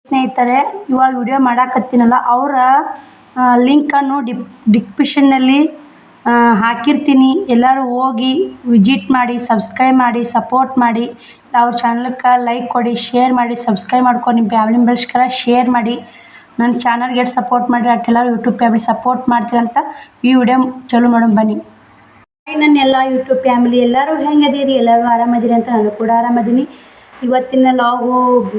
ಸ್ನೇಹಿತರೆ, ಇವಾಗ ವಿಡಿಯೋ ಮಾಡಾಕತ್ತೀನಲ್ಲ ಅವರ ಲಿಂಕನ್ನು ಡಿಸ್ಕ್ರಿಪ್ಷನ್ನಲ್ಲಿ ಹಾಕಿರ್ತೀನಿ. ಎಲ್ಲರೂ ಹೋಗಿ ವಿಸಿಟ್ ಮಾಡಿ, ಸಬ್ಸ್ಕ್ರೈಬ್ ಮಾಡಿ, ಸಪೋರ್ಟ್ ಮಾಡಿ. ಅವ್ರ ಚಾನಲ್ಗೆ ಲೈಕ್ ಕೊಡಿ, ಶೇರ್ ಮಾಡಿ, ಸಬ್ಸ್ಕ್ರೈಬ್ ಮಾಡ್ಕೊಂಡು ನಿಮ್ಮ ಫ್ಯಾಮಿಲಿ ಮೆಂಬರ್ಸ್ಗೆಲ್ಲ ಶೇರ್ ಮಾಡಿ. ನನ್ನ ಚಾನಲ್ಗೆ ಎಷ್ಟು ಸಪೋರ್ಟ್ ಮಾಡಿರಿ ಅಷ್ಟೆಲ್ಲರೂ ಯೂಟ್ಯೂಬ್ ಫ್ಯಾಮಿಲಿ ಸಪೋರ್ಟ್ ಮಾಡ್ತೀರಂತ ಈ ವಿಡಿಯೋ ಚಾಲೂ ಮಾಡೋಣ ಬನ್ನಿ. ನನ್ನೆಲ್ಲ ಯೂಟ್ಯೂಬ್ ಫ್ಯಾಮಿಲಿ ಎಲ್ಲರೂ ಹೆಂಗದೀರಿ? ಎಲ್ಲರೂ ಆರಾಮದಿರಿ ಅಂತ ನಾನು ಕೂಡ ಆರಾಮದೀನಿ. ಇವತ್ತಿನ ಲಾಗು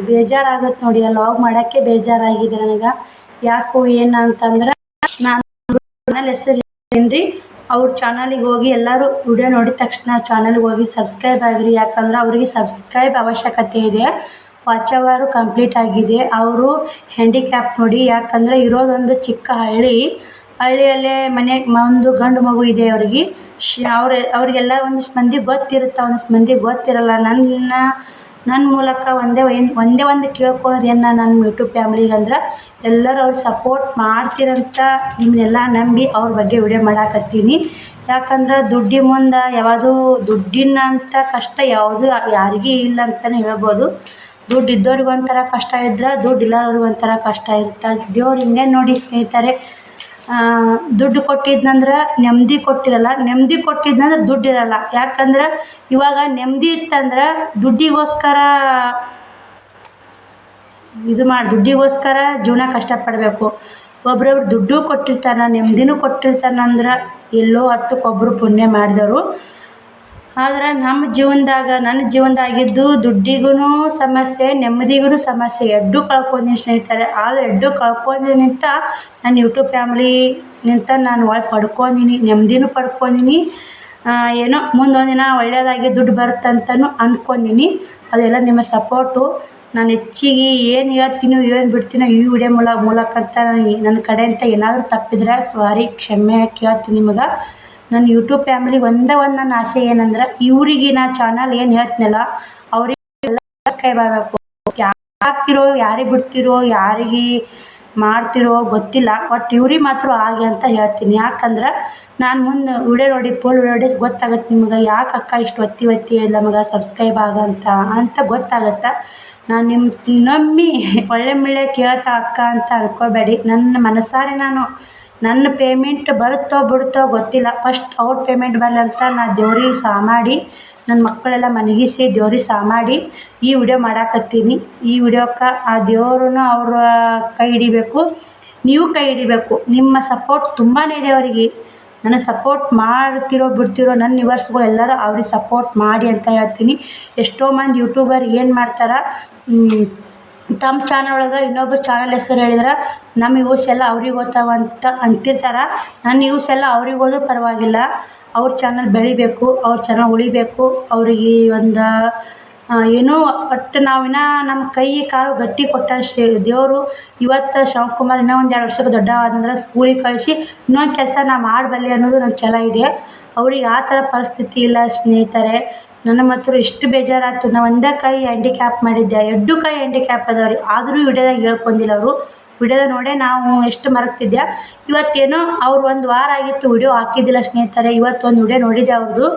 ಬೇಜಾರಾಗುತ್ತೆ ನೋಡಿ. ಆ ಲಾಗ್ ಮಾಡೋಕ್ಕೆ ಬೇಜಾರಾಗಿದೆ ನನಗೆ. ಯಾಕೋ ಏನು ಅಂತಂದ್ರೆ, ನಾನು ಚಾನಲ್ ಹೆಸರು ಏನ್ರಿ, ಅವ್ರ ಚಾನಲಿಗೆ ಹೋಗಿ ಎಲ್ಲರೂ ವಿಡಿಯೋ ನೋಡಿದ ತಕ್ಷಣ ಚಾನಲ್ಗೆ ಹೋಗಿ ಸಬ್ಸ್ಕ್ರೈಬ್ ಆಗಿರಿ. ಯಾಕಂದ್ರೆ ಅವರಿಗೆ ಸಬ್ಸ್ಕ್ರೈಬ್ ಅವಶ್ಯಕತೆ ಇದೆ. ವಾಚ್ ಅವರ್ ಕಂಪ್ಲೀಟ್ ಆಗಿದೆ. ಅವರು ಹ್ಯಾಂಡಿಕ್ಯಾಪ್ ನೋಡಿ. ಯಾಕಂದರೆ ಇರೋದೊಂದು ಚಿಕ್ಕ ಹಳ್ಳಿಯಲ್ಲೇ ಒಂದು ಗಂಡು ಮಗು ಇದೆ ಅವರಿಗೆ. ಅವರಿಗೆಲ್ಲ ಒಂದಿಷ್ಟು ಮಂದಿ ಗೊತ್ತಿರುತ್ತೆ, ಒಂದಿಷ್ಟು ಮಂದಿ ಗೊತ್ತಿರಲ್ಲ. ನನ್ನ ಮೂಲಕ ಒಂದೇ ಒಂದು ಕೇಳ್ಕೊಳ್ಳೋದು ಏನು ನನ್ನ ಯೂಟ್ಯೂಬ್ ಫ್ಯಾಮಿಲಿಗೆ ಅಂದ್ರೆ, ಎಲ್ಲರೂ ಅವ್ರಿಗೆ ಸಪೋರ್ಟ್ ಮಾಡ್ತೀರಂತ ನಿಮ್ಮನ್ನೆಲ್ಲ ನಂಬಿ ಅವ್ರ ಬಗ್ಗೆ ವಿಡಿಯೋ ಮಾಡಾಕತ್ತೀನಿ. ಯಾಕಂದ್ರೆ ದುಡ್ಡಿನ ಮುಂದೆ ಯಾವುದು ದುಡ್ಡಿನಂಥ ಕಷ್ಟ ಯಾವುದು ಯಾರಿಗೂ ಇಲ್ಲ ಅಂತಲೇ ಹೇಳ್ಬೋದು. ದುಡ್ಡು ಇದ್ದವ್ರಿಗೆ ಒಂಥರ ಕಷ್ಟ ಇದ್ರೆ, ದುಡ್ಡು ಇಲ್ಲವ್ರಿಗೆ ಒಂಥರ ಕಷ್ಟ ಇರುತ್ತೆ. ದೇವ್ರು ಹಿಂಗೆ ನೋಡಿ ಸ್ನೇಹಿತರೆ, ದುಡ್ಡು ಕೊಟ್ಟಿದ್ನಂದ್ರೆ ನೆಮ್ಮದಿ ಕೊಟ್ಟಿರಲ್ಲ, ನೆಮ್ಮದಿ ಕೊಟ್ಟಿದ್ನಂದ್ರೆ ದುಡ್ಡು ಇರಲ್ಲ. ಯಾಕಂದ್ರೆ ಇವಾಗ ನೆಮ್ಮದಿ ಇತ್ತಂದ್ರೆ ದುಡ್ಡಿಗೋಸ್ಕರ ದುಡ್ಡಿಗೋಸ್ಕರ ಜೀವನ ಕಷ್ಟಪಡಬೇಕು. ಒಬ್ರೊಬ್ರು ದುಡ್ಡು ಕೊಟ್ಟಿರ್ತಾನೆ, ನೆಮ್ಮದಿನೂ ಕೊಟ್ಟಿರ್ತಾನಂದ್ರೆ ಎಲ್ಲೋ ಹತ್ತಕ್ಕೊಬ್ಬರು ಪುಣ್ಯ ಮಾಡಿದವರು. ಆದ್ರೆ ನನ್ನ ಜೀವನದಾಗಿದ್ದು ದುಡ್ಡಿಗೂ ಸಮಸ್ಯೆ, ನೆಮ್ಮದಿಗೂ ಸಮಸ್ಯೆ, ಎರಡೂ ಕಳ್ಕೊಂಡೀನಿ ಸ್ನೇಹಿತರೆ. ಆದರೆ ಎರಡೂ ಕಳ್ಕೊಂಡಿನಿಂತ ನನ್ನ ಯೂಟ್ಯೂಬ್ ಫ್ಯಾಮಿಲಿ ನಿಂತ ನಾನು ಒಳ್ಳೆ ಪಡ್ಕೊಂಡೀನಿ, ನೆಮ್ಮದಿನೂ ಪಡ್ಕೊಂಡೀನಿ. ಏನೋ ಮುಂದೊಂದು ದಿನ ಒಳ್ಳೆಯದಾಗಿ ದುಡ್ಡು ಬರುತ್ತಂತನೂ ಅಂದ್ಕೊಂಡೀನಿ. ಅದೆಲ್ಲ ನಿಮ್ಮ ಸಪೋರ್ಟು. ನಾನು ಹೆಚ್ಚಿಗೆ ಏನು ಹೇಳ್ತೀನೋ ಏನು ಬಿಡ್ತೀನೋ ಈ ವಿಡಿಯೋ ಮೂಲಕ ಅಂತ ನನ್ನ ಕಡೆಯಿಂದ ಏನಾದರೂ ತಪ್ಪಿದ್ರೆ ಸಾರಿ, ಕ್ಷಮೆ ಕೇಳ್ತೀನಿ ನಿಮಗೆ. ನನ್ನ ಯೂಟ್ಯೂಬ್ ಫ್ಯಾಮಿಲಿಗೆ ಒಂದೇ ಒಂದು ನನ್ನ ಆಸೆ ಏನಂದ್ರೆ, ಇವರಿಗೆ ನಾ ಚಾನಲ್ ಏನು ಹೇಳ್ತೀನಲ್ಲ ಅವ್ರಿಗೆ ಸಬ್ಸ್ಕ್ರೈಬ್ ಆಗಬೇಕು. ಹಾಕ್ತಿರೋ, ಯಾರಿಗೆ ಬಿಡ್ತಿರೋ, ಯಾರಿಗೆ ಮಾಡ್ತಿರೋ ಗೊತ್ತಿಲ್ಲ, ಬಟ್ ಇವ್ರಿಗೆ ಮಾತ್ರ ಹಾಗೆ ಅಂತ ಹೇಳ್ತೀನಿ. ಯಾಕಂದ್ರೆ ನಾನು ಮುಂದೆ ವಿಡಿಯೋ ನೋಡಿ ಗೊತ್ತಾಗುತ್ತೆ ನಿಮ್ಗೆ, ಯಾಕೆ ಅಕ್ಕ ಇಷ್ಟು ಒತ್ತಿ ನಮಗೆ ಸಬ್ಸ್ಕ್ರೈಬ್ ಅಂತ ಗೊತ್ತಾಗುತ್ತೆ. ನಾನು ನಿಮ್ಮ ನಂಬಿ ಒಳ್ಳೆ ಕೇಳ್ತಾ ಅಕ್ಕ ಅಂತ ಅನ್ಕೋಬೇಡಿ. ನನ್ನ ಮನಸಾರೆ ನನ್ನ ಪೇಮೆಂಟ್ ಬರುತ್ತೋ ಬಿಡುತ್ತೋ ಗೊತ್ತಿಲ್ಲ. ಫಸ್ಟ್ ಅವ್ರ ಪೇಮೆಂಟ್ ಬರಲಂತ ನಾನು ದೇವ್ರಿಗೆ ಸಹ ಮಾಡಿ, ನನ್ನ ಮಕ್ಕಳೆಲ್ಲ ಮನಗಿಸಿ ದೇವ್ರಿಗೆ ಸಹ ಮಾಡಿ ಈ ವಿಡಿಯೋ ಮಾಡಾಕತ್ತೀನಿ. ಈ ವಿಡಿಯೋಕ್ಕೆ ಆ ದೇವ್ರೂ ಅವರ ಕೈ ಹಿಡಿಬೇಕು, ನೀವು ಕೈ ಹಿಡಿಬೇಕು. ನಿಮ್ಮ ಸಪೋರ್ಟ್ ತುಂಬಾ ಇದೆ ಅವರಿಗೆ. ನನಗೆ ಸಪೋರ್ಟ್ ಮಾಡ್ತಿರೋ ಬಿಡ್ತಿರೋ ನನ್ನ ವ್ಯೂವರ್ಸ್ಗಳು ಎಲ್ಲರೂ ಅವ್ರಿಗೆ ಸಪೋರ್ಟ್ ಮಾಡಿ ಅಂತ ಹೇಳ್ತೀನಿ. ಎಷ್ಟೋ ಮಂದಿ ಯೂಟ್ಯೂಬರ್ ಏನು ಮಾಡ್ತಾರೆ, ತಮ್ಮ ಚಾನಲ್ ಒಳಗೆ ಇನ್ನೊಬ್ರು ಚಾನಲ್ ಹೆಸರು ಹೇಳಿದ್ರೆ ನಮ್ಮ ವ್ಯೂಸ್ ಎಲ್ಲ ಅವ್ರಿಗೆ ಓದ್ತಾವಂತ ಅಂತಿರ್ತಾರೆ. ನನ್ನ ವ್ಯೂಸ್ ಎಲ್ಲ ಅವ್ರಿಗೆ ಹೋದ್ರೂ ಪರವಾಗಿಲ್ಲ. ಅವ್ರ ಚಾನಲ್ ಬೆಳಿಬೇಕು, ಅವ್ರ ಚಾನಲ್ ಉಳಿಬೇಕು. ಅವ್ರಿಗೆ ಒಂದು ಏನೋ ಒಟ್ಟು ನಾವಿನ್ನ ನಮ್ಮ ಕೈ ಕಾಲು ಗಟ್ಟಿ ಕೊಟ್ಟಷ್ಟು ದೇವರು. ಇವತ್ತು ಶಿವಕುಮಾರ್ ಇನ್ನೂ ಒಂದು 2 ವರ್ಷಕ್ಕೆ ದೊಡ್ಡ ಆದಂದ್ರೆ ಸ್ಕೂಲಿಗೆ ಕಳಿಸಿ ಇನ್ನೊಂದು ಕೆಲಸ ನಾ ಮಾಡಬಲ್ಲೆ ಅನ್ನೋದು ನನ್ನ ಛಲ ಇದೆ. ಅವ್ರಿಗೆ ಆ ಥರ ಪರಿಸ್ಥಿತಿ ಇಲ್ಲ ಸ್ನೇಹಿತರೆ. ನನ್ನ ಮಾತ್ರ ಎಷ್ಟು ಬೇಜಾರಾಯ್ತು. ನಾವು ಒಂದೇ ಕೈ ಹ್ಯಾಂಡಿಕ್ಯಾಪ್ ಮಾಡಿದ್ದೆ, 2 ಕೈ ಹ್ಯಾಂಡಿಕ್ಯಾಪ್ ಅದಾವ್ರಿ. ಆದರೂ ವಿಡಿಯೋದಾಗ ಹೇಳ್ಕೊಂಡಿಲ್ಲ ಅವರು. ವಿಡಿಯೋದ ನೋಡೇ ನಾವು ಎಷ್ಟು ಮರಗ್ತಿದ್ದೆ. ಇವತ್ತೇನೋ ಅವ್ರು 1 ವಾರ ಆಗಿತ್ತು ವಿಡಿಯೋ ಹಾಕಿದ್ದಿಲ್ಲ ಸ್ನೇಹಿತರೆ. ಇವತ್ತೊಂದು ವಿಡಿಯೋ ನೋಡಿದೆ ಅವ್ರದ್ದು.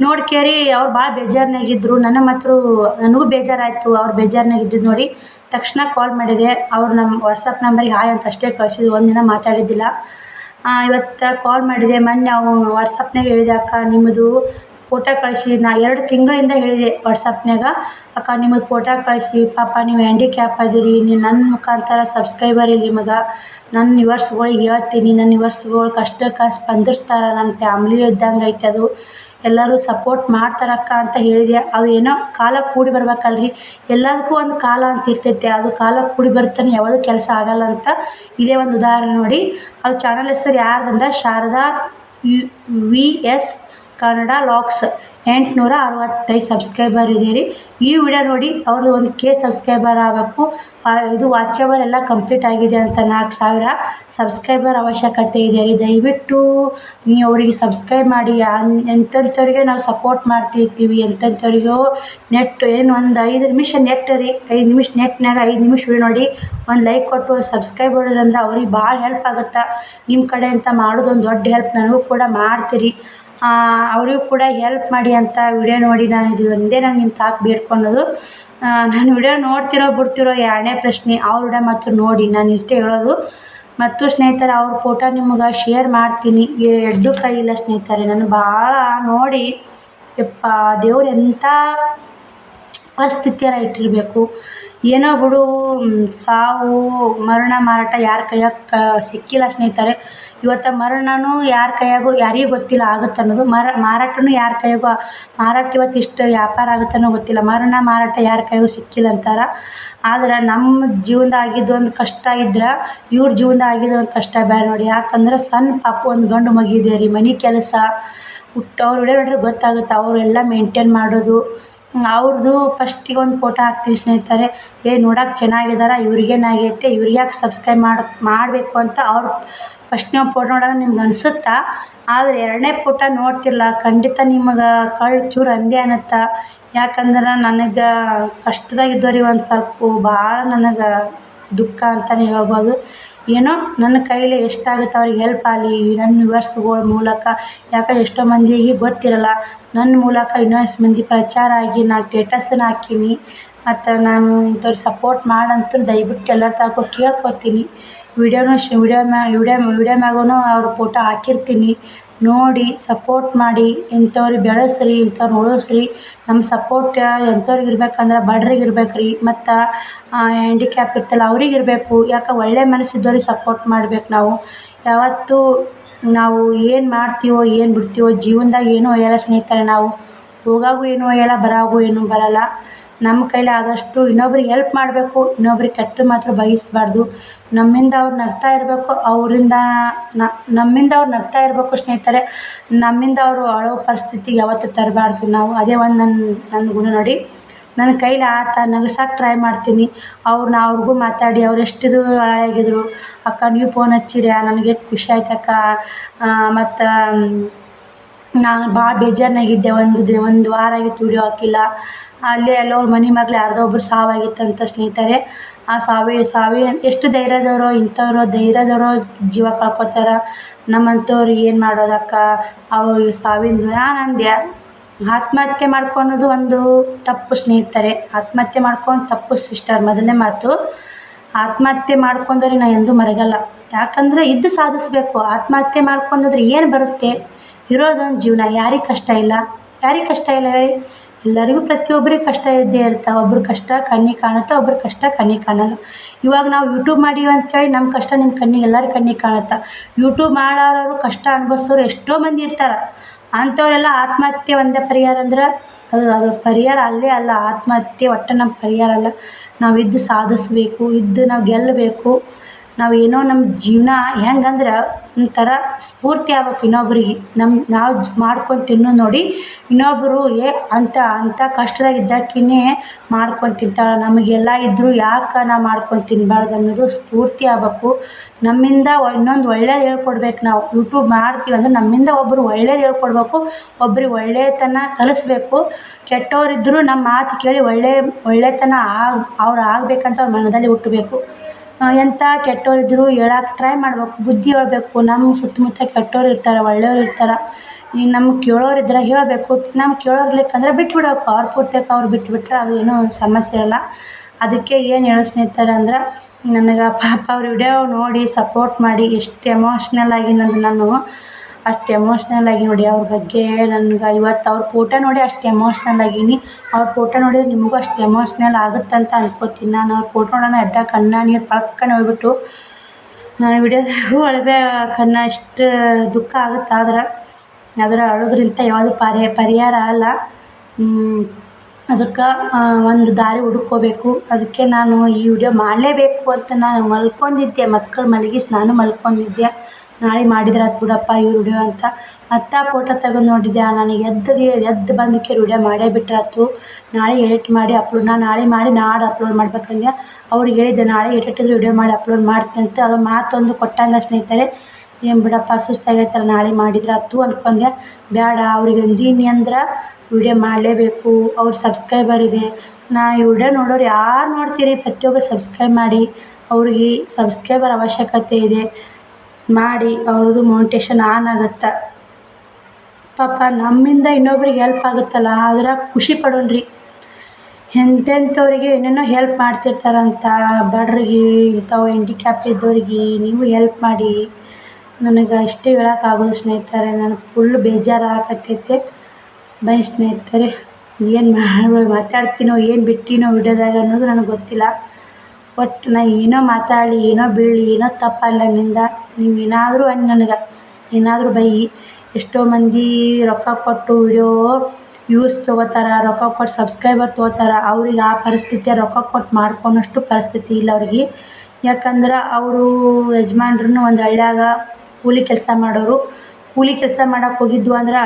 ನೋಡ್ಕೇರಿ ಅವ್ರು ಭಾಳ ಬೇಜಾರಿನಾಗಿದ್ದರು. ನನಗೂ ಬೇಜಾರಾಯಿತು. ಅವ್ರು ಬೇಜಾರಿನಾಗಿದ್ದು ನೋಡಿ ತಕ್ಷಣ ಕಾಲ್ ಮಾಡಿದೆ. ಅವ್ರು ನಮ್ಮ ವಾಟ್ಸಪ್ ನಂಬರಿಗೆ ಹಾಯ್ ಅಂತ ಅಷ್ಟೇ ಕಳಿಸಿದ್ರು, ಒಂದಿನ ಮಾತಾಡಿದ್ದಿಲ್ಲ. ಇವತ್ತು ಕಾಲ್ ಮಾಡಿದೆ. ಮೊನ್ನೆ ವಾಟ್ಸಪ್ನಾಗ ಹೇಳಿದೆ, ಅಕ್ಕ ನಿಮ್ಮದು ಫೋಟೋ ಕಳಿಸಿ. ನಾ 2 ತಿಂಗಳಿಂದ ಹೇಳಿದೆ ವಾಟ್ಸಪ್ನಾಗ, ಅಕ್ಕ ನಿಮ್ಮದು ಫೋಟೋ ಕಳಿಸಿ, ಪಾಪ ನೀವು ಹ್ಯಾಂಡಿಕ್ಯಾಪ್ ಅದೀರಿ, ನೀವು ನನ್ನ ಮುಖಾಂತರ ಸಬ್ಸ್ಕ್ರೈಬರ್ ಇಲ್ಲಿ ನಿಮಗೆ. ನನ್ನ ವ್ಯೂವರ್ಸ್ಗಳಿಗೆ ಹೇಳ್ತೀನಿ, ನನ್ನ ವ್ಯೂವರ್ಸ್ಗಳು ಕಷ್ಟಕ್ಕೆ ಸ್ಪಂದಿಸ್ತಾರೆ. ನನ್ನ ಫ್ಯಾಮ್ಲಿ ಇದ್ದಂಗೆ ಐತೆ ಅದು. ಎಲ್ಲರೂ ಸಪೋರ್ಟ್ ಮಾಡ್ತಾರಕ್ಕ ಅಂತ ಹೇಳಿದೆ. ಅದು ಏನೋ ಕಾಲ ಕೂಡಿ ಬರ್ಬೇಕಲ್ರಿ. ಎಲ್ಲದಕ್ಕೂ ಒಂದು ಕಾಲ ಅಂತ ಇರ್ತೈತೆ. ಅದು ಕಾಲ ಕೂಡಿ ಬರ್ತಾನೆ ಯಾವುದೂ ಕೆಲಸ ಆಗಲ್ಲ ಅಂತ ಇದೇ ಒಂದು ಉದಾಹರಣೆ ನೋಡಿ. ಅದು ಚಾನಲ್ ಹೆಸರು ಯಾರ್ದಂದ್ರೆ Sharada VS Kannada vlogs. 865 subscriber ಇದೆ ರೀ. ಈ ವಿಡಿಯೋ ನೋಡಿ ಅವ್ರದ್ದು 1K ಸಬ್ಸ್ಕ್ರೈಬರ್ ಆಗಬೇಕು. ಇದು ವಾಚ್ ಅವರ್ ಎಲ್ಲ ಕಂಪ್ಲೀಟ್ ಆಗಿದೆ ಅಂತ 4000 ಸಬ್ಸ್ಕ್ರೈಬರ್ ಅವಶ್ಯಕತೆ ಇದೆ ರೀ. ದಯವಿಟ್ಟು ನೀವು ಅವರಿಗೆ ಸಬ್ಸ್ಕ್ರೈಬ್ ಮಾಡಿ. ಎಂಥವ್ರಿಗೆ ನಾವು ಸಪೋರ್ಟ್ ಮಾಡ್ತಿರ್ತೀವಿ, ಎಂಥವ್ರಿಗೂ ನೆಟ್ ಏನು ಒಂದು 5 ನಿಮಿಷ ನೆಟ್ ರೀ. 5 ನಿಮಿಷ ನೆಟ್ನಾಗ 5 ನಿಮಿಷ ವಿಡಿಯೋ ನೋಡಿ ಒಂದು ಲೈಕ್ ಕೊಟ್ಟು ಸಬ್ಸ್ಕ್ರೈಬ್ ಮಾಡೋದಂದ್ರೆ ಅವ್ರಿಗೆ ಭಾಳ ಹೆಲ್ಪ್ ಆಗುತ್ತೆ. ನಿಮ್ಮ ಕಡೆ ಅಂತ ಮಾಡೋದೊಂದು ದೊಡ್ಡ ಹೆಲ್ಪ್. ನನಗೂ ಕೂಡ ಮಾಡ್ತೀರಿ. ಅವರಿಗೂ ಕೂಡ ಹೆಲ್ಪ್ ಮಾಡಿ ಅಂತ ವಿಡಿಯೋ ನೋಡಿ ನಾನು ಇದು ಒಂದೇ ನಾನು ನಿಮ್ಮ ತಾಕ ಬೇಡ್ಕೊಳೋದು. ನಾನು ವಿಡಿಯೋ ನೋಡ್ತಿರೋ ಬಿಡ್ತಿರೋ ಎರಡನೇ ಪ್ರಶ್ನೆ. ಅವ್ರ ವಿಡಿಯೋ ಮಾತ್ರ ನೋಡಿ, ನಾನು ಇಷ್ಟೇ ಹೇಳೋದು. ಮತ್ತು ಸ್ನೇಹಿತರೆ, ಅವ್ರ ಫೋಟೋ ನಿಮ್ಗೆ ಶೇರ್ ಮಾಡ್ತೀನಿ. ಎಡ್ಡು ಕೈ ಇಲ್ಲ ಸ್ನೇಹಿತರೆ, ನಾನು ಭಾಳ ನೋಡಿ ಯಪ್ಪ ದೇವ್ರು ಎಂಥ ಪರಿಸ್ಥಿತಿಯೆಲ್ಲ ಇಟ್ಟಿರಬೇಕು. ಏನೋ ಬಿಡು, ಸಾವು ಮರಣ ಮಾರಾಟ ಯಾರ ಕೈಯಾಗ ಸಿಕ್ಕಿಲ್ಲ ಸ್ನೇಹಿತರೆ. ಇವತ್ತು ಮರಣನೂ ಯಾರ ಕೈಯಾಗೂ ಯಾರಿಗೂ ಗೊತ್ತಿಲ್ಲ ಆಗುತ್ತೆ ಅನ್ನೋದು. ಮಾರಾಟನೂ ಯಾರ ಕೈಯಾಗೂ ಮಾರಾಟ ಇವತ್ತು ಇಷ್ಟು ವ್ಯಾಪಾರ ಆಗುತ್ತನ್ನೋ ಗೊತ್ತಿಲ್ಲ. ಮರಣ ಮಾರಾಟ ಯಾರ ಕೈಗೂ ಸಿಕ್ಕಿಲ್ಲ ಅಂತಾರೆ. ಆದ್ರೆ ನಮ್ಮ ಜೀವನದಾಗಿದ್ದು ಒಂದು ಕಷ್ಟ ಇದ್ರೆ ಇವ್ರ ಜೀವನದಾಗಿದ್ದು ಒಂದು ಕಷ್ಟ ಬೇರೆ ನೋಡಿ. ಯಾಕಂದ್ರೆ ಸಣ್ಣ ಪಾಪು ಒಂದು ಗಂಡು ಮಗಿದೆ ರೀ, ಮನೆ ಕೆಲಸ ಅವ್ರು ವಿಡಿಯೋ ನೋಡಿದ್ರೆ ಗೊತ್ತಾಗುತ್ತೆ ಅವರೆಲ್ಲ ಮೇಂಟೈನ್ ಮಾಡೋದು. ಅವ್ರದ್ದು ಫಸ್ಟಿಗೆ ಒಂದು ಫೋಟೋ ಹಾಕ್ತೀನಿ ಸ್ನೇಹಿತರೆ. ನೋಡೋಕೆ ಚೆನ್ನಾಗಿದ್ದಾರೆ, ಇವ್ರಿಗೇನಾಗೈತೆ, ಇವ್ರಿಗೆ ಯಾಕೆ ಸಬ್ಸ್ಕ್ರೈಬ್ ಮಾಡಬೇಕು ಅಂತ ಅವ್ರು ಫಸ್ಟ್ನೇ ಫೋಟೋ ನೋಡೋಣ ನಿಮ್ಗೆ ಅನಿಸುತ್ತಾ. ಆದರೆ ಎರಡನೇ ಫೋಟೋ ನೋಡ್ತಿರಲ್ಲ, ಖಂಡಿತ ನಿಮಗೆ ಕಳ್ಳು ಚೂರು ಅಂದೇ ಅನ್ನುತ್ತಾ. ಯಾಕಂದ್ರೆ ನನಗೆ ಕಷ್ಟದಾಗಿದ್ದವ್ರಿಗೆ ಒಂದು ಸ್ವಲ್ಪ ಭಾಳ ನನಗೆ ದುಃಖ ಅಂತಲೇ ಹೇಳ್ಬೋದು. ಏನೋ ನನ್ನ ಕೈಲಿ ಎಷ್ಟಾಗುತ್ತೆ ಅವ್ರಿಗೆ ಹೆಲ್ಪ್ ಆಗಲಿ ನನ್ನ ವ್ಯೂವರ್ಸ್ಗಳ ಮೂಲಕ. ಯಾಕಂದ್ರೆ ಎಷ್ಟೋ ಮಂದಿಗೆ ಗೊತ್ತಿರಲ್ಲ, ನನ್ನ ಮೂಲಕ ಇನ್ನೊಂದು ಮಂದಿ ಪ್ರಚಾರ ಆಗಿ ನಾನು ಸ್ಟೇಟಸನ್ನು ಹಾಕೀನಿ. ಮತ್ತು ನಾನು ಇಂಥವ್ರಿಗೆ ಸಪೋರ್ಟ್ ಮಾಡಂತೂ ದಯವಿಟ್ಟು ಎಲ್ಲರ ತನಕ ಕೇಳ್ಕೊತೀನಿ. ವಿಡಿಯೋ ಮ್ಯಾಗೂ ಅವ್ರ ಫೋಟೋ ಹಾಕಿರ್ತೀನಿ, ನೋಡಿ ಸಪೋರ್ಟ್ ಮಾಡಿ. ಇಂಥವ್ರಿಗೆ ಬೆಳೆಸ್ರಿ, ಇಂಥವ್ರನ್ನ ಉಳಿಸ್ರಿ. ನಮ್ಮ ಸಪೋರ್ಟ್ ಎಂಥವ್ರಿಗೆ ಇರ್ಬೇಕಂದ್ರೆ ಬಡ್ರಿಗೆ ಇರ್ಬೇಕು ರೀ, ಮತ್ತು ಹ್ಯಾಂಡಿಕ್ಯಾಪ್ ಇರ್ತಲ್ಲ ಅವ್ರಿಗೆ ಇರಬೇಕು. ಯಾಕೆ ಒಳ್ಳೆ ಮನಸ್ಸಿದ್ದವ್ರಿಗೆ ಸಪೋರ್ಟ್ ಮಾಡ್ಬೇಕು ನಾವು. ಯಾವತ್ತೂ ನಾವು ಏನು ಮಾಡ್ತೀವೋ ಏನು ಬಿಡ್ತೀವೋ ಜೀವನದಾಗ ಏನೂ ಒಯ್ಯಲ್ಲ ಸ್ನೇಹಿತರೆ. ನಾವು ಹೋಗಾಗೂ ಏನೂ ಒಯ್ಯಲ್ಲ, ಬರಾಗೂ ಏನೂ ಬರಲ್ಲ. ನಮ್ಮ ಕೈಲಿ ಆದಷ್ಟು ಇನ್ನೊಬ್ರಿಗೆ ಹೆಲ್ಪ್ ಮಾಡಬೇಕು, ಇನ್ನೊಬ್ರಿಗೆ ಕೆಟ್ಟ ಮಾತ್ರ ಬಯಸಬಾರ್ದು. ನಮ್ಮಿಂದ ಅವ್ರು ನಗ್ತಾ ಇರಬೇಕು, ನಮ್ಮಿಂದ ಅವ್ರು ನಗ್ತಾ ಇರಬೇಕು ಸ್ನೇಹಿತರೆ. ನಮ್ಮಿಂದ ಅವರು ಅಳೋ ಪರಿಸ್ಥಿತಿಗೆ ಯಾವತ್ತೂ ತರಬಾರ್ದು ನಾವು. ಅದೇ ಒಂದು ನನ್ನ ಗುಣ ನೋಡಿ. ನನ್ನ ಕೈಲಿ ನಗಸಕ್ಕೆ ಟ್ರೈ ಮಾಡ್ತೀನಿ. ಅವ್ರಿಗೂ ಮಾತಾಡಿ ಅವ್ರು ಎಷ್ಟಿದು ಆಗಿದ್ರು, ಅಕ್ಕ ನೀವು ಫೋನ್ ಹಚ್ಚಿರಿ ನನಗೆ ಎಷ್ಟು ಖುಷಿ ಆಯ್ತು ಅಕ್ಕ. ಮತ್ತು ನಾನು ಭಾಳ ಬೇಜಾರಿನಾಗಿದ್ದೆ, ಒಂದು ವಾರ ಆಗಿತ್ತು ವಿಡಿಯೋ ಹಾಕಿಲ್ಲ. ಅಲ್ಲೇ ಅವ್ರ ಮನೆ ಮಗ್ಳು ಯಾರ್ದೋ ಒಬ್ರು ಸಾವಾಗಿತ್ತಂತ ಸ್ನೇಹಿತರೆ. ಆ ಸಾವಿ ಎಷ್ಟು ಧೈರ್ಯದವರು, ಇಂಥವ್ರು ಧೈರ್ಯದವರು ಜೀವ ಕಳ್ಕೊತಾರೆ. ನಮ್ಮಂಥವ್ರು ಏನು ಮಾಡೋದಕ್ಕ. ಅವ್ರು ಸಾವಿಂದ ನಾನು ಅಂದೆ, ಆತ್ಮಹತ್ಯೆ ಮಾಡ್ಕೊಳೋದು ಒಂದು ತಪ್ಪು ಸ್ನೇಹಿತರೆ. ಆತ್ಮಹತ್ಯೆ ಮಾಡ್ಕೊಂಡು ತಪ್ಪು ಸಿಸ್ಟರ್. ಮೊದಲನೇ ಮಾತು, ಆತ್ಮಹತ್ಯೆ ಮಾಡ್ಕೊಂಡ್ರೆ ನಾನು ಎಂದೂ ಮರಗಲ್ಲ. ಯಾಕಂದರೆ ಇದ್ದು ಸಾಧಿಸ್ಬೇಕು. ಆತ್ಮಹತ್ಯೆ ಮಾಡ್ಕೊಂಡ್ರೆ ಏನು ಬರುತ್ತೆ? ಇರೋದೊಂದು ಜೀವನ. ಯಾರಿಗೆ ಕಷ್ಟ ಇಲ್ಲ ಹೇಳಿ? ಎಲ್ಲರಿಗೂ ಪ್ರತಿಯೊಬ್ಬರಿಗೆ ಕಷ್ಟ ಇದ್ದೇ ಇರುತ್ತೆ. ಒಬ್ರ ಕಷ್ಟ ಕಣ್ಣಿಗೆ ಕಾಣುತ್ತೆ, ಒಬ್ರ ಕಷ್ಟ ಕಣ್ಣಿಗೆ ಕಾಣಲ್ಲ. ಇವಾಗ ನಾವು ಯೂಟ್ಯೂಬ್ ಮಾಡೀವಿ ಅಂತೇಳಿ ನಮ್ಮ ಕಷ್ಟ ನಿಮ್ಮ ಕಣ್ಣಿಗೆ ಎಲ್ಲರ ಕಣ್ಣಿಗೆ ಕಾಣುತ್ತೆ. ಯೂಟ್ಯೂಬ್ ಮಾಡೋರು ಕಷ್ಟ ಅನುಭವಿಸೋರು ಎಷ್ಟೋ ಮಂದಿ ಇರ್ತಾರೆ. ಅಂಥವರೆಲ್ಲ ಆತ್ಮಹತ್ಯೆ ಒಂದೇ ಪರಿಹಾರ ಅಂದ್ರೆ ಅದು ಪರಿಹಾರ ಅಲ್ಲೇ ಅಲ್ಲ. ಆತ್ಮಹತ್ಯೆ ಒಟ್ಟು ನಮ್ಮ ಪರಿಹಾರ ಅಲ್ಲ. ನಾವು ಇದ್ದು ಸಾಧಿಸ್ಬೇಕು, ಇದ್ದು ನಾವು ಗೆಲ್ಲಬೇಕು. ನಾವು ನಮ್ಮ ಜೀವನ ಹೆಂಗಂದ್ರೆ ಒಂಥರ ಸ್ಫೂರ್ತಿ ಆಗ್ಬೇಕು ಇನ್ನೊಬ್ರಿಗೆ. ನಾವು ಮಾಡ್ಕೊಂಡು ತಿನ್ನೋದು ನೋಡಿ ಇನ್ನೊಬ್ಬರು ಅಂಥ ಕಷ್ಟದಾಗ ಇದ್ದಕ್ಕಿನೇ ಮಾಡ್ಕೊಂಡು ತಿಂತಾಳೆ. ನಮಗೆಲ್ಲ ಇದ್ದರೂ ಯಾಕೆ ನಾವು ಮಾಡ್ಕೊಂಡು ತಿನ್ನಬಾರ್ದು ಅನ್ನೋದು ಸ್ಫೂರ್ತಿ ಆಗ್ಬೇಕು. ನಮ್ಮಿಂದ ಇನ್ನೊಂದು ಒಳ್ಳೇದು ಹೇಳ್ಕೊಡ್ಬೇಕು. ನಾವು ಯೂಟ್ಯೂಬ್ ಮಾಡ್ತೀವಿ ಅಂದ್ರೆ ನಮ್ಮಿಂದ ಒಬ್ಬರು ಒಳ್ಳೇದು ಹೇಳ್ಕೊಡ್ಬೇಕು, ಒಬ್ರಿಗೆ ಒಳ್ಳೆಯತನ ಕಲಿಸ್ಬೇಕು. ಕೆಟ್ಟವರಿದ್ದರೂ ನಮ್ಮ ಮಾತು ಕೇಳಿ ಒಳ್ಳೆತನ ಅವ್ರು ಆಗಬೇಕಂತ ಅವ್ರ ಮನದಲ್ಲಿ ಹುಟ್ಟಬೇಕು. ಎಂಥ ಕೆಟ್ಟವರಿದ್ದರೂ ಹೇಳಕ್ಕೆ ಟ್ರೈ ಮಾಡ್ಬೇಕು, ಬುದ್ಧಿ ಹೇಳ್ಬೇಕು. ನಮ್ಮ ಸುತ್ತಮುತ್ತ ಕೆಟ್ಟವ್ರು ಇರ್ತಾರೆ, ಒಳ್ಳೆಯವ್ರು ಇರ್ತಾರೆ. ಈಗ ನಮ್ಗೆ ಕೇಳೋರಿದ್ರೆ ಹೇಳಬೇಕು, ನಮ್ಗೆ ಕೇಳೋರ್ಲಿಕ್ಕಂದ್ರೆ ಬಿಟ್ಬಿಡ್ಬೇಕು. ಅವ್ರ ಪೂರ್ತಕ್ಕೆ ಅವ್ರು ಬಿಟ್ಬಿಟ್ರೆ ಅದು ಏನೂ ಸಮಸ್ಯೆ ಇರಲ್ಲ. ಅದಕ್ಕೆ ಏನು ಹೇಳೋ ಸ್ನೇಹಿತರೆ ಅಂದ್ರೆ, ನನಗೆ ಪಾಪ ಅವ್ರ ವಿಡಿಯೋ ನೋಡಿ ಸಪೋರ್ಟ್ ಮಾಡಿ. ಎಷ್ಟು ಎಮೋಷ್ನಲ್ ಆಗಿನಂದ್ರೆ ನಾನು ಅಷ್ಟು ಎಮೋಷ್ನಲ್ ಆಗಿ ನೋಡಿ ಅವ್ರ ಬಗ್ಗೆ. ನನಗೆ ಇವತ್ತು ಅವ್ರ ಫೋಟೋ ನೋಡಿ ಅಷ್ಟು ಎಮೋಷ್ನಲ್ ಆಗೀನಿ. ಅವ್ರ ಫೋಟೋ ನೋಡಿದ್ರೆ ನಿಮಗೂ ಅಷ್ಟು ಎಮೋಷ್ನಲ್ ಆಗುತ್ತಂತ ಅನ್ಕೋತೀನಿ. ನಾನು ಅವ್ರ ಫೋಟೋ ನೋಡೋಣ ಕಣ್ಣ ನೀರು ಪಕ್ಕನೆ ಹೋಗ್ಬಿಟ್ಟು ನಾನು ವಿಡಿಯೋದಾಗೂ ಅಳಬೇ ಇಷ್ಟು ದುಃಖ ಆಗುತ್ತೆ. ಆದರೆ ಅಳೋದ್ರಿಂದ ಯಾವುದು ಪರಿಹಾರ ಅಲ್ಲ. ಅದಕ್ಕೆ ಒಂದು ದಾರಿ ಹುಡ್ಕೋಬೇಕು. ಅದಕ್ಕೆ ನಾನು ಈ ವಿಡಿಯೋ ಮಾಡಲೇಬೇಕು ಅಂತ ನಾನು ಮಲ್ಕೊಂಡಿದ್ದೆ. ಮಕ್ಕಳು ಮಲಗಿಸಿ ನಾನು ಮಲ್ಕೊಂಡಿದ್ದೆ. ನಾಳೆ ಮಾಡಿದ್ರೆ ಅದು ಬಿಡಪ್ಪ ಈ ವಿಡಿಯೋ ಅಂತ ಮತ್ತೆ ಫೋಟೋ ತೆಗೆದು ನೋಡಿದ್ದೆ. ನನಗೆ ಎದ್ದು ಬಂದಕ್ಕೆ ವಿಡಿಯೋ ಮಾಡೇ ಬಿಟ್ರಾಯ್ತು. ನಾಳೆ ಎಡಿಟ್ ಮಾಡಿ ನಾಳೆ ಮಾಡಿ ನಾಳೆ ಅಪ್ಲೋಡ್ ಮಾಡ್ಬೇಕಂದ್ರೆ ಅವ್ರಿಗೆ ಹೇಳಿದ್ದೆ, ನಾಳೆ ಎಡಿಟಿದ್ರೆ ವಿಡಿಯೋ ಮಾಡಿ ಅಪ್ಲೋಡ್ ಮಾಡ್ತೀನಿ ಅಂತ. ಅದು ಮಾತೊಂದು ಕೊಟ್ಟಂಗೆ ಸ್ನೇಹಿತರೆ. ಏನು ಬಿಡಪ್ಪ ಸುಸ್ತಾಗೈತಲ್ಲ, ನಾಳೆ ಮಾಡಿದ್ರೆ ಆಯ್ತು ಅಂದ್ಕೊಂಡೆ. ಬೇಡ, ಅವ್ರಿಗೆ ಅಂದೀನಿ ಅಂದ್ರೆ ವಿಡಿಯೋ ಮಾಡಲೇಬೇಕು. ಅವ್ರ ಸಬ್ಸ್ಕ್ರೈಬರ್ ಇದೆ. ಈ ವಿಡಿಯೋ ನೋಡೋರು ಯಾರು ನೋಡ್ತೀರಿ ಪ್ರತಿಯೊಬ್ಬರು ಸಬ್ಸ್ಕ್ರೈಬ್ ಮಾಡಿ. ಅವ್ರಿಗೆ ಸಬ್ಸ್ಕ್ರೈಬರ್ ಅವಶ್ಯಕತೆ ಇದೆ, ಮಾಡಿ. ಅವ್ರದ್ದು ಮೋನಿಟೇಷನ್ ಆನ್ ಆಗುತ್ತೆ. ಪಾಪ ನಮ್ಮಿಂದ ಇನ್ನೊಬ್ರಿಗೆ ಹೆಲ್ಪ್ ಆಗುತ್ತಲ್ಲ, ಅದ್ರಾಗ ಖುಷಿ ಪಡೋಣ್ರಿ. ಎಂತೆಂಥವ್ರಿಗೆ ಏನೇನೋ ಹೆಲ್ಪ್ ಮಾಡ್ತಿರ್ತಾರಂತ ಬಡವ್ರಿಗೆ ಇಂಥವು ಹ್ಯಾಂಡಿಕ್ಯಾಪ್ ಇದ್ದವ್ರಿಗೆ ನೀವು ಹೆಲ್ಪ್ ಮಾಡಿ. ನನಗೆ ಅಷ್ಟೇ ಹೇಳೋಕ್ಕಾಗೋದು ಸ್ನೇಹಿತರೆ. ನನಗೆ ಫುಲ್ ಬೇಜಾರಾಗತೈತೆ. ಬೈ ಸ್ನೇಹಿತರೆ, ಏನು ಮಾತಾಡ್ತೀನೋ ಏನು ಬಿಟ್ಟಿನೋ ವಿಡಿಯೋದಾಗ ಅನ್ನೋದು ನನಗೆ ಗೊತ್ತಿಲ್ಲ. ಒಟ್ಟು ನಾ ಏನೋ ಮಾತಾಡಲಿ ಏನೋ ಬೀಳಲಿ ಏನೋ ತಪ್ಪಲ್ಲ ನನ್ನಿಂದ. ನೀವು ಏನಾದರೂ ಅನ್ನಿ ನನಗೆ, ಏನಾದರೂ ಬೈಯಿ. ಎಷ್ಟೋ ಮಂದಿ ರೊಕ್ಕ ಕೊಟ್ಟು ವಿಡಿಯೋ ವ್ಯೂಸ್ ತೊಗೋತಾರೆ, ರೊಕ್ಕ ಕೊಟ್ಟು ಸಬ್ಸ್ಕ್ರೈಬರ್ ತೊಗೋತಾರೆ. ಅವ್ರಿಗೆ ಆ ಪರಿಸ್ಥಿತಿ ರೊಕ್ಕ ಕೊಟ್ಟು ಮಾಡ್ಕೊಳೋಷ್ಟು ಪರಿಸ್ಥಿತಿ ಇಲ್ಲ ಅವ್ರಿಗೆ. ಯಾಕಂದ್ರೆ ಅವರು ಯಜಮಾನ್ರು ಒಂದು ಹಳ್ಳಿಯಾಗ ಕೂಲಿ ಕೆಲಸ ಮಾಡೋರು. ಕೂಲಿ ಕೆಲಸ ಮಾಡೋಕೆ ಹೋಗಿದ್ದು ಅಂದ್ರೆ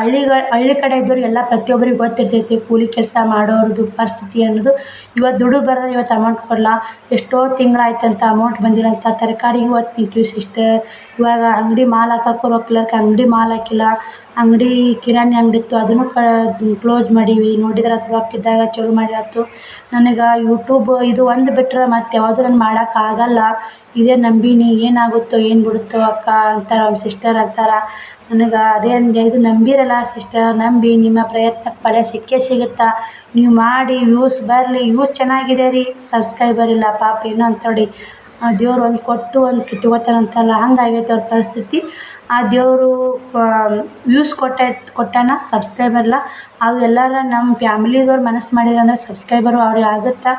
ಹಳ್ಳಿ ಕಡೆ ಇದ್ದವ್ರಿಗೆಲ್ಲ ಪ್ರತಿಯೊಬ್ಬರಿಗೆ ಗೊತ್ತಿರ್ತೈತಿ ಕೂಲಿ ಕೆಲಸ ಮಾಡೋರದ್ದು ಪರಿಸ್ಥಿತಿ ಅನ್ನೋದು. ಇವತ್ತು ದುಡ್ಡು ಬರೋದ್ರೆ ಇವತ್ತು ಅಮೌಂಟ್ ಕೊಡಲ್ಲ, ಎಷ್ಟೋ ತಿಂಗಳಾಯ್ತಂತ ಅಮೌಂಟ್ ಬಂದಿರೋಂಥ ತರಕಾರಿಗೆ ಇವತ್ತು ನಿಂತೀವಿ ಸಿಸ್ಟರ್. ಇವಾಗ ಅಂಗಡಿ ಮಾಲ್ ಹಾಕೋಕ್ಕೂ ರೊಕ್ಕ ಅಂಗಡಿ ಮಾಲ್ ಹಾಕಿಲ್ಲ. ಅಂಗಡಿ ಕಿರಾಣಿ ಅಂಗಡಿ ಇತ್ತು ಅದನ್ನು ಕ್ಲೋಸ್ ಮಾಡೀವಿ. ನೋಡಿದ್ರೆ ಅದು ರೊಕ್ಕ ಇದ್ದಾಗ ಚಲೋ ಮಾಡಿರತ್ತು. ನನಗೆ ಯೂಟ್ಯೂಬ್ ಇದು ಒಂದು ಬಿಟ್ಟರೆ ಮತ್ತು ಯಾವುದು ನಾನು ಮಾಡೋಕ್ಕಾಗಲ್ಲ. ಇದೇ ನಂಬೀನಿ, ಏನಾಗುತ್ತೋ ಏನು ಬಿಡುತ್ತೋ ಅಕ್ಕ ಅಂತಾರೆ ನಮ್ಮ ಸಿಸ್ಟರ್ ಅಂತಾರೆ. ನನಗೆ ಅದೇ ಅಂದೆ, ಇದು ನಂಬಿರಲ್ಲ ಸಿಸ್ಟರ್, ನಂಬಿ ನಿಮ್ಮ ಪ್ರಯತ್ನಕ್ಕೆ ಫಲ ಸಿಕ್ಕೇ ಸಿಗುತ್ತಾ. ನೀವು ಮಾಡಿ ವ್ಯೂಸ್ ಬರಲಿ, ವ್ಯೂಸ್ ಚೆನ್ನಾಗಿದೆ ರೀ, ಸಬ್ಸ್ಕ್ರೈಬರ್ ಇಲ್ಲ ಪಾಪ ಏನೋ ಅಂತೇಳಿ. ಆ ದೇವ್ರು ಒಂದು ಕೊಟ್ಟು ಒಂದು ಕಿತ್ಕೋತಾನಂತಲ್ಲ, ಹಂಗಾಗೈತೆ ಅವ್ರ ಪರಿಸ್ಥಿತಿ. ಆ ದೇವರು ವ್ಯೂಸ್ ಕೊಟ್ಟಾನ, ಸಬ್ಸ್ಕ್ರೈಬರ್ ಇಲ್ಲ. ಅದು ಎಲ್ಲರ ನಮ್ಮ ಫ್ಯಾಮಿಲಿದವ್ರು ಮನಸ್ಸು ಮಾಡಿರಂದ್ರೆ ಸಬ್ಸ್ಕ್ರೈಬರು ಅವ್ರಿಗೆ ಆಗುತ್ತಾ.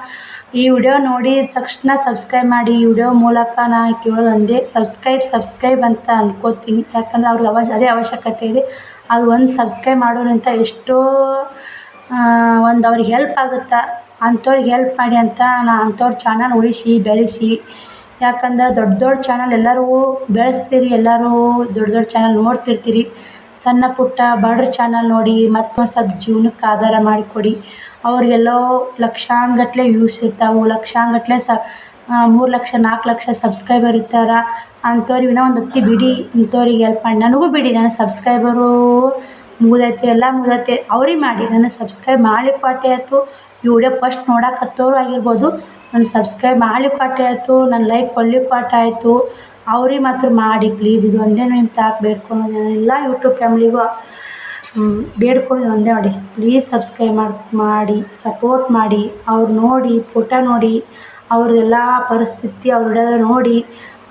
ಈ ವಿಡಿಯೋ ನೋಡಿದ ತಕ್ಷಣ ಸಬ್ಸ್ಕ್ರೈಬ್ ಮಾಡಿ. ಈ ವಿಡಿಯೋ ಮೂಲಕ ನಾನು ಕೇಳೋದು ಒಂದೇ, ಸಬ್ಸ್ಕ್ರೈಬ್ ಅಂತ ಅಂದ್ಕೋತೀನಿ. ಯಾಕಂದ್ರೆ ಅವ್ರಿಗೆ ಅದೇ ಅವಶ್ಯಕತೆ ಇದೆ. ಅದು ಒಂದು ಸಬ್ಸ್ಕ್ರೈಬ್ ಮಾಡೋದ್ರಿಂದ ಎಷ್ಟೋ ಒಂದು ಅವ್ರಿಗೆ ಹೆಲ್ಪ್ ಆಗುತ್ತೆ. ಅಂಥವ್ರಿಗೆ ಹೆಲ್ಪ್ ಮಾಡಿ ಅಂತ ನಾನು ಅಂಥವ್ರ ಚಾನಲ್ ಉಳಿಸಿ ಬೆಳೆಸಿ. ಯಾಕಂದ್ರೆ ದೊಡ್ಡ ಚಾನಲ್ ಎಲ್ಲರೂ ಬೆಳೆಸ್ತೀರಿ, ಎಲ್ಲರೂ ದೊಡ್ಡ ಚಾನಲ್ ನೋಡ್ತಿರ್ತೀರಿ. ಸಣ್ಣ ಪುಟ್ಟ ಬಡ್ರ ಚಾನಲ್ ನೋಡಿ ಮತ್ತೊಂದು ಸ್ವಲ್ಪ ಜೀವನಕ್ಕೆ ಆಧಾರ ಮಾಡಿಕೊಡಿ. ಅವ್ರಿಗೆಲ್ಲೋ ಲಕ್ಷಾನುಗಟ್ಲೆ ವ್ಯೂಸ್ ಇರ್ತಾವೆ, ಲಕ್ಷಾನುಗಟ್ಲೆ 3 ಲಕ್ಷ 4 ಲಕ್ಷ ಸಬ್ಸ್ಕ್ರೈಬರ್ ಇರ್ತಾರೆ. ಅಂಥವ್ರಿಗೆ ಇನ್ನೂ ಒಂದು ಹೊತ್ತಿ ಬಿಡಿ, ಇಂಥವ್ರಿಗೆ ಹೆಲ್ಪ್ ಮಾಡಿ. ನನಗೂ ಬಿಡಿ, ನನ್ನ ಸಬ್ಸ್ಕ್ರೈಬರು ಮುಗ್ದೈತೆ, ಎಲ್ಲ ಮುಗ್ದೈತೆ. ಅವ್ರಿಗೆ ಮಾಡಿ, ನನ್ನ ಸಬ್ಸ್ಕ್ರೈಬ್ ಮಾಡ್ಲಿಕ್ಕೆ ವಾಟೆ ಆಯಿತು. ಈ ವಿಡಿಯೋ ಫಸ್ಟ್ ನೋಡೋಕತ್ತೋರು ಆಗಿರ್ಬೋದು, ನನ್ನ ಸಬ್ಸ್ಕ್ರೈಬ್ ಮಾಡ್ಲಿಕ್ಕೆ ವಾಟೆ ಆಯಿತು, ನನ್ನ ಲೈಕ್ ಕೊಡ್ಲಿಕ್ಕೆ ವಾಟೆ ಆಯಿತು. ಅವ್ರಿಗೆ ಮಾತ್ರ ಮಾಡಿ ಪ್ಲೀಸ್. ಇದು ಒಂದೇ ನಿಮ್ಮ ತಾಕ ಬೇಡ್ಕೊಳೋದು. ನಾನು ಎಲ್ಲ ಯೂಟ್ಯೂಬ್ ಫ್ಯಾಮಿಲಿಗೂ ಬೇಡ್ಕೊಳ್ಳೋದು ಒಂದೇ ನೋಡಿ, ಪ್ಲೀಸ್ ಸಬ್ಸ್ಕ್ರೈಬ್ ಮಾಡಿ ಸಪೋರ್ಟ್ ಮಾಡಿ. ಅವ್ರು ನೋಡಿ ಫೋಟೋ ನೋಡಿ, ಅವ್ರದ್ದೆಲ್ಲ ಪರಿಸ್ಥಿತಿ ಅವ್ರ ವಿಡಿಯೋ ನೋಡಿ,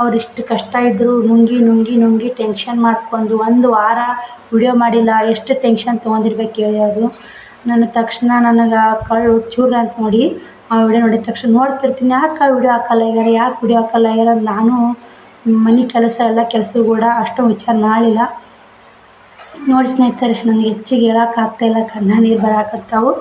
ಅವ್ರು ಇಷ್ಟು ಕಷ್ಟ ಇದ್ದರೂ ನುಂಗಿ ಟೆನ್ಷನ್ ಮಾಡ್ಕೊಂಡು 1 ವಾರ ವಿಡಿಯೋ ಮಾಡಿಲ್ಲ. ಎಷ್ಟು ಟೆನ್ಷನ್ ತೊಗೊಂಡಿರ್ಬೇಕು ಹೇಳಿ ಅವರು. ನನ್ನ ತಕ್ಷಣ ನನಗೆ ಕಳ್ಳು ಚೂರು ಅಂತ ನೋಡಿ ಆ ವಿಡಿಯೋ ನೋಡಿದ ತಕ್ಷಣ ನೋಡ್ತಿರ್ತೀನಿ, ಯಾಕೆ ವಿಡಿಯೋ ಹಾಕಲ್ಲ ಆಗ್ಯಾರ. ನಾನು ಮನೆ ಕೆಲಸ ಎಲ್ಲ ಕೆಲಸ ಕೂಡ ಅಷ್ಟು ವಿಚಾರ ಮಾಡಲಿಲ್ಲ. ನೋಡಿ ಸ್ನೇಹಿತರೆ, ನನಗೆ ಹೆಚ್ಚಿಗೆ ಹೇಳೋಕ್ಕಾಗ್ತಾಯಿಲ್ಲ, ಕಣ್ಣ ನೀರು ಬರಾಕತ್ತಾವು.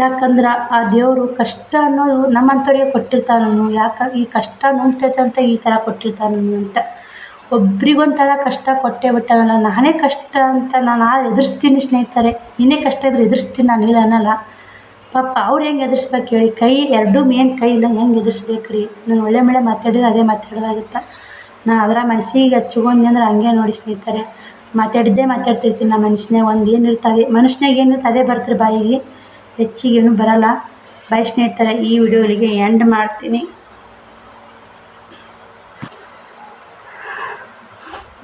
ಯಾಕಂದ್ರೆ ಆ ದೇವರು ಕಷ್ಟ ಅನ್ನೋದು ನಮ್ಮಂಥವ್ರಿಗೆ ಕೊಟ್ಟಿರ್ತಾನು. ಯಾಕೆ ಈ ಕಷ್ಟ ನುಂಗ್ತೈತೆ ಅಂತ ಈ ಥರ ಕೊಟ್ಟಿರ್ತಾನು ಅಂತ. ಒಬ್ರಿಗೊಂಥರ ಕಷ್ಟ ಕೊಟ್ಟೇ ಬಿಟ್ಟನಲ್ಲ. ನಾನೇ ಕಷ್ಟ ಅಂತ ನಾನು ಎದುರಿಸ್ತೀನಿ ಸ್ನೇಹಿತರೆ. ಏನೇ ಕಷ್ಟ ಇದ್ರೆ ಎದುರಿಸ್ತೀನಿ, ನಾನು ಇಲ್ಲ ಅನ್ನಲ್ಲ. ಪಾಪ ಅವ್ರು ಹೆಂಗೆ ಎದುರಿಸ್ಬೇಕು ಹೇಳಿ, ಕೈ ಎರಡೂ ಮೇನ್ ಕೈ ಇಲ್ಲ, ಹೆಂಗೆ ಎದುರಿಸ್ಬೇಕು ರೀ. ನಾನು ಒಳ್ಳೆ ಮಾತಾಡಿದ್ರೆ ಅದೇ ಮಾತಾಡೋದಾಗುತ್ತೆ. ನಾನು ಅದರ ಮನಸ್ಸಿಗೆ ಹಚ್ಕೊಂಡೆ ಅಂದ್ರೆ ಹಂಗೆ ನೋಡಿ ಸ್ನೇಹಿತರೆ. ಮಾತಾಡ್ತಿರ್ತೀನಿ. ನಮ್ಮ ಮನುಷ್ಯನಾಗ ಒಂದು ಏನಿರ್ತದೆ, ಮನುಷ್ಯನಾಗ ಏನಿರುತ್ತೆ ಅದೇ ಬರ್ತಾರೆ ಬಾಯಿಗೆ, ಹೆಚ್ಚಿಗೇನು ಬರಲ್ಲ. ಬೈ ಸ್ನೇಹಿತರೆ, ಈ ವಿಡಿಯೋಲಿಗೆ ಎಂಡ್ ಮಾಡ್ತೀನಿ.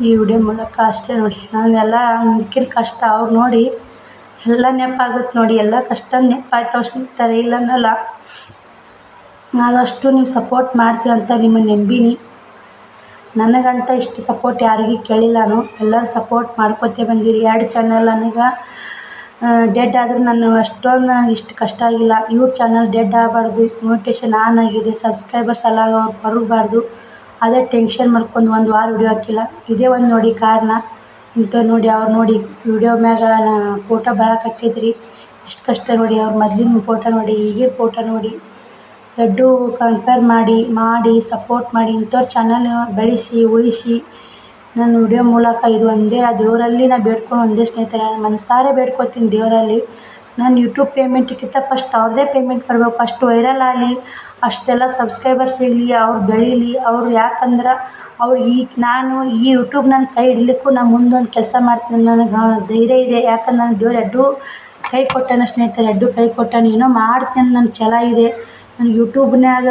ಈ ವಿಡಿಯೋ ಮೂಲಕ ಅಷ್ಟೇ ನೋಡಿ, ನಾನೆಲ್ಲ ಇದಕ್ಕಿಂತ ಕಷ್ಟ ಅವ್ರು ನೋಡಿ ಎಲ್ಲ ನೆನಪಾಗುತ್ತೆ ನೋಡಿ. ಎಲ್ಲ ಕಷ್ಟ ನೆನಪಾಯ್ತವೆ ಸ್ನೇಹಿತರೆ, ಇಲ್ಲ ಅನ್ನಲ್ಲ. ನಾನಷ್ಟು ನೀವು ಸಪೋರ್ಟ್ ಮಾಡ್ತೀರಂತ ನಿಮ್ಮನ್ನು ನಂಬೀನಿ. ನನಗಂತ ಇಷ್ಟು ಸಪೋರ್ಟ್ ಯಾರಿಗೂ ಕೇಳಿಲ್ಲ. ನಾನು ಎಲ್ಲರೂ ಸಪೋರ್ಟ್ ಮಾಡ್ಕೊತೇ ಬಂದಿರಿ. 2 ಚಾನಲ್ ನನಗೆ ಡೆಡ್ ಆದರೂ ನಾನು ಅಷ್ಟೊಂದು ನನಗೆ ಇಷ್ಟು ಕಷ್ಟ ಆಗಿಲ್ಲ. ಇವ್ರ ಚಾನಲ್ ಡೆಡ್ ಆಗಬಾರ್ದು, ಮೋಟಿವೇಶನ್ ಆನ್ ಆಗಿದೆ, ಸಬ್ಸ್ಕ್ರೈಬರ್ಸ್ ಎಲ್ಲ ಅವ್ರು ಬರಬಾರ್ದು. ಅದೇ ಟೆನ್ಷನ್ ಮಾಡ್ಕೊಂಡು 1 ವಾರ ವಿಡಿಯೋ ಹಾಕಿಲ್ಲ. ಇದೇ ಒಂದು ನೋಡಿ ಕಾರಣ. ಇಂಥವ್ರು ನೋಡಿ, ಅವ್ರು ನೋಡಿ ವಿಡಿಯೋ ಮ್ಯಾಗ ಫೋಟೋ ಬರಾಕತ್ತಿದ್ರಿ, ಎಷ್ಟು ಕಷ್ಟ ನೋಡಿ. ಅವ್ರು ಮೊದಲಿನ ಫೋಟೋ ನೋಡಿ, ಈಗಿನ ಫೋಟೋ ನೋಡಿ, ಎರಡು ಕಂಪೇರ್ ಮಾಡಿ ಸಪೋರ್ಟ್ ಮಾಡಿ. ಇಂಥವ್ರ ಚಾನಲ್ ಬೆಳೆಸಿ ಉಳಿಸಿ. ನನ್ನ ವಿಡಿಯೋ ಮೂಲಕ ಇದು ಒಂದೇ ಆ ದೇವರಲ್ಲಿ ನಾನು ಬೇಡ್ಕೊಂಡು ಒಂದೇ ಸ್ನೇಹಿತರೆ, ನಾನು ಮನಸಾರೆ ಬೇಡ್ಕೊತೀನಿ ದೇವರಲ್ಲಿ. ನಾನು ಯೂಟ್ಯೂಬ್ ಪೇಮೆಂಟ್ಗಿಂತ ಫಸ್ಟ್ ಅವ್ರದ್ದೇ ಪೇಮೆಂಟ್ ಬರಬೇಕು. ಅಷ್ಟು ವೈರಲ್ ಆಗಲಿ, ಅಷ್ಟೆಲ್ಲ ಸಬ್ಸ್ಕ್ರೈಬರ್ಸ್ ಸಿಗಲಿ, ಅವ್ರು ಬೆಳೀಲಿ. ಅವ್ರು ಯಾಕಂದ್ರೆ ಅವ್ರು ನಾನು ಈ ಯೂಟ್ಯೂಬ್ ನನ್ನ ಕೈ ಹಿಡಲಿಕ್ಕೂ ನಾನು ಮುಂದೊಂದು ಕೆಲಸ ಮಾಡ್ತೀನಿ ನನಗೆ ಧೈರ್ಯ ಇದೆ. ಯಾಕಂದ್ರೆ ನಾನು ದೇವ್ರು 2 ಕೈ ಕೊಟ್ಟಾನ ಸ್ನೇಹಿತರೆ, 2 ಕೈ ಕೊಟ್ಟಾನ. ಏನೋ ಮಾಡ್ತೀನಿ ನನ್ನ ಛಲ ಇದೆ. ನನಗೆ ಯೂಟ್ಯೂಬ್ನ್ಯಾಗ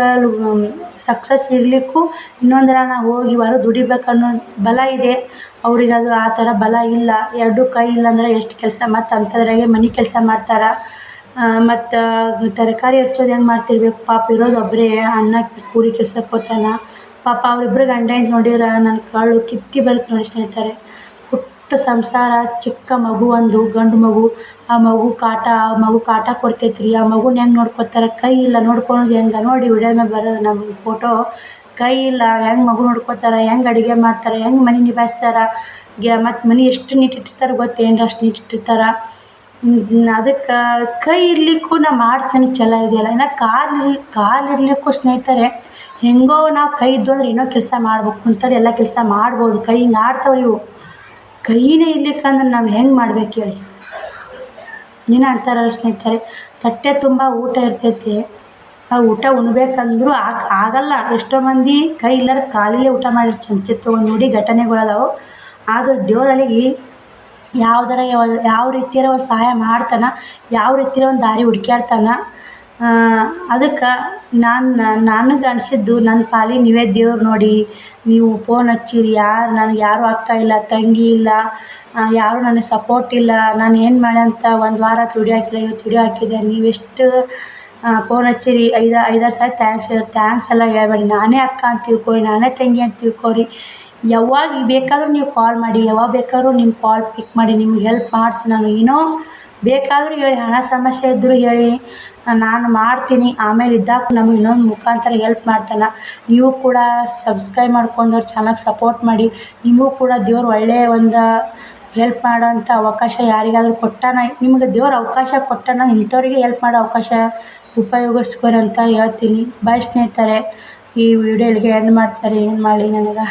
ಸಕ್ಸಸ್ ಸಿಗಲಿಕ್ಕೂ ಇನ್ನೊಂದರ ನಾ ಹೋಗಿ ಹೊರಗೆ ದುಡಿಬೇಕು ಅನ್ನೋ ಬಲ ಇದೆ. ಅವ್ರಿಗೆ ಅದು ಆ ಥರ ಬಲ ಇಲ್ಲ. ಎರಡೂ ಕೈ ಇಲ್ಲಾಂದ್ರೆ ಎಷ್ಟು ಕೆಲಸ ಮತ್ತು ಅಂಥದ್ರಾಗೆ ಮನೆ ಕೆಲಸ ಮಾಡ್ತಾರೆ. ಮತ್ತು ತರಕಾರಿ ಹೆಚ್ಚೋದು ಹೆಂಗೆ ಮಾಡ್ತಿರ್ಬೇಕು ಪಾಪ ಇರೋದು ಒಬ್ಬರೇ. ಅಣ್ಣ ಕೂಲಿ ಕೆಲ್ಸಕ್ಕೆ ಹೋಗ್ತಾನೆ ಪಾಪ. ಅವರಿಬ್ರು ಗಂಡ ಹೆಂಡ್ತಿ ನೋಡಿದ್ರೆ ನನ್ನ ಕಳ್ಳು ಕಿತ್ತಿ ಬರುತ್ತೆ ನೋಡಿ ಸ್ನೇಹಿತರೆ. ಪುಟ್ಟ ಸಂಸಾರ, ಚಿಕ್ಕ ಮಗು, ಒಂದು ಗಂಡು ಮಗು. ಆ ಮಗು ಕಾಟ ಕೊಡ್ತೈತ್ರಿ. ಆ ಮಗುನ ಹೆಂಗೆ ನೋಡ್ಕೊತಾರೆ, ಕೈ ಇಲ್ಲ ನೋಡ್ಕೊಳೋದು ಹೆಂಗೆ ನೋಡಿ ವಿಡಿಯೋ ಮ್ಯಾಗ ಬರೋದು ನಮ್ಮ ಫೋಟೋ. ಕೈ ಇಲ್ಲ, ಹೆಂಗೆ ಮಗು ನೋಡ್ಕೊತಾರೆ, ಹೆಂಗೆ ಅಡುಗೆ ಮಾಡ್ತಾರೆ, ಹೆಂಗೆ ಮನೆ ನಿಭಾಯಿಸ್ತಾರೆ. ಮತ್ತು ಮನೆ ಎಷ್ಟು ನೀಟ್ ಇಟ್ಟಿರ್ತಾರೆ ಗೊತ್ತೇನ್ರಿ, ಅಷ್ಟು ನೀಟ್ ಇಟ್ಟಿರ್ತಾರೆ. ಅದಕ್ಕೆ ಕೈ ಇರಲಿಕ್ಕೂ ನಾ ಮಾಡ್ತೀನಿ ಛಲ ಇದೆಯಲ್ಲ. ಇನ್ನು ಕಾಲು ಇರಲಿಕ್ಕೂ ಸ್ನೇಹಿತರೆ ಹೆಂಗೋ ನಾವು ಕೈ ಇದ್ದು ಅಂದ್ರೆ ಏನೋ ಕೆಲಸ ಮಾಡ್ಬೇಕು, ಕುಂತರೆ ಎಲ್ಲ ಕೆಲಸ ಮಾಡ್ಬೋದು. ಕೈ ಹಿಂಗೆ ಆಡ್ತಾವ್ರಿ ಇವು. ಕೈನೇ ಇರ್ಲಿಕ್ಕಂದ್ರೆ ನಾವು ಹೆಂಗೆ ಮಾಡ್ಬೇಕು ಹೇಳಿ. ನೀನು ಅಂತಾರಲ್ಲ ಸ್ನೇಹಿತರೆ, ತಟ್ಟೆ ತುಂಬ ಊಟ ಇರ್ತೈತಿ, ಆ ಊಟ ಉಣ್ಬೇಕಂದ್ರೂ ಆಗಲ್ಲ. ಎಷ್ಟೋ ಮಂದಿ ಕೈ ಇಲ್ಲಾರ ಕಾಲಿಲ್ಲೇ ಊಟ ಮಾಡಿ ಚಮಚ ತೊಗೊಂಡು ನೋಡಿ ಘಟನೆಗಳದಾವು. ಆದ್ರೆ ದೇವರಲ್ಲಿ ಯಾವ ರೀತಿಯಾರ ಒಂದು ಸಹಾಯ ಮಾಡ್ತಾನೆ, ಯಾವ ರೀತಿಯ ಒಂದು ದಾರಿ ಹುಡ್ಕ್ಯಾಡ್ತಾನೆ. ಅದಕ್ಕೆ ನನಗೆ ಅನಿಸಿದ್ದು ನನ್ನ ಪಾಲಿಗೆ ನೀವೇ ದೇವ್ರು ನೋಡಿ. ನೀವು ಫೋನ್ ಹಚ್ಚಿರಿ, ನನಗೆ ಯಾರೂ ಅಕ್ಕ ಇಲ್ಲ, ತಂಗಿ ಇಲ್ಲ, ಯಾರೂ ನನಗೆ ಸಪೋರ್ಟ್ ಇಲ್ಲ. ನಾನು ಏನು ಮಾಡಿ ಅಂತ ಒಂದು ವಾರ ಆಯ್ತು ವಿಡಿಯೋ ಹಾಕಿಲ್ಲ, ಇವತ್ತು ವಿಡಿಯೋ ಹಾಕಿದೆ. ನೀವೆಷ್ಟು ಫೋನ್ ಹಚ್ಚಿರಿ, ಐದಾರು ಸಾರಿ ಥ್ಯಾಂಕ್ಸ್ ಎಲ್ಲ ಹೇಳ್ಬೇಡಿ. ನಾನೇ ಅಕ್ಕ ಅಂತ ತಿಳ್ಕೊರಿ, ನಾನೇ ತಂಗಿ ಅಂತ ತಿಳ್ಕೊರಿ. ಯಾವಾಗ ಬೇಕಾದ್ರೂ ನೀವು ಕಾಲ್ ಮಾಡಿ, ಯಾವಾಗ ಬೇಕಾದ್ರೂ ನಿಮ್ಮ ಕಾಲ್ ಪಿಕ್ ಮಾಡಿ, ನಿಮ್ಗೆ ಹೆಲ್ಪ್ ಮಾಡ್ತೀನಿ ನಾನು. ಏನೋ ಬೇಕಾದರೂ ಹೇಳಿ, ಹಣ ಸಮಸ್ಯೆ ಇದ್ದರೂ ಹೇಳಿ, ನಾನು ಮಾಡ್ತೀನಿ. ಆಮೇಲೆ ಇದ್ದಾಗ ನಮಗೆ ಇನ್ನೊಂದು ಮುಖಾಂತರ ಹೆಲ್ಪ್ ಮಾಡ್ತಾನೆ. ನೀವು ಕೂಡ ಸಬ್ಸ್ಕ್ರೈಬ್ ಮಾಡ್ಕೊಂಡವ್ರು ಚೆನ್ನಾಗಿ ಸಪೋರ್ಟ್ ಮಾಡಿ. ನಿಮಗೂ ಕೂಡ ದೇವ್ರು ಒಳ್ಳೆಯ ಒಂದು ಹೆಲ್ಪ್ ಮಾಡೋಂಥ ಅವಕಾಶ ಯಾರಿಗಾದರೂ ಕೊಟ್ಟಾನ. ನಿಮಗೆ ದೇವ್ರು ಅವಕಾಶ ಕೊಟ್ಟಾನ, ಇಂಥವ್ರಿಗೆ ಹೆಲ್ಪ್ ಮಾಡೋ ಅವಕಾಶ ಉಪಯೋಗಿಸ್ಕೊರಿ ಅಂತ ಹೇಳ್ತೀನಿ. ಬಾಯ್ ಸ್ನೇಹಿತರೆ. ಈ ವಿಡಿಯೋ ಇಲ್ಲಿಗೆ ಎಂಡ್ ಮಾಡ್ತಾರೆ. ಏನು ಮಾಡಲಿ ನನಗೆ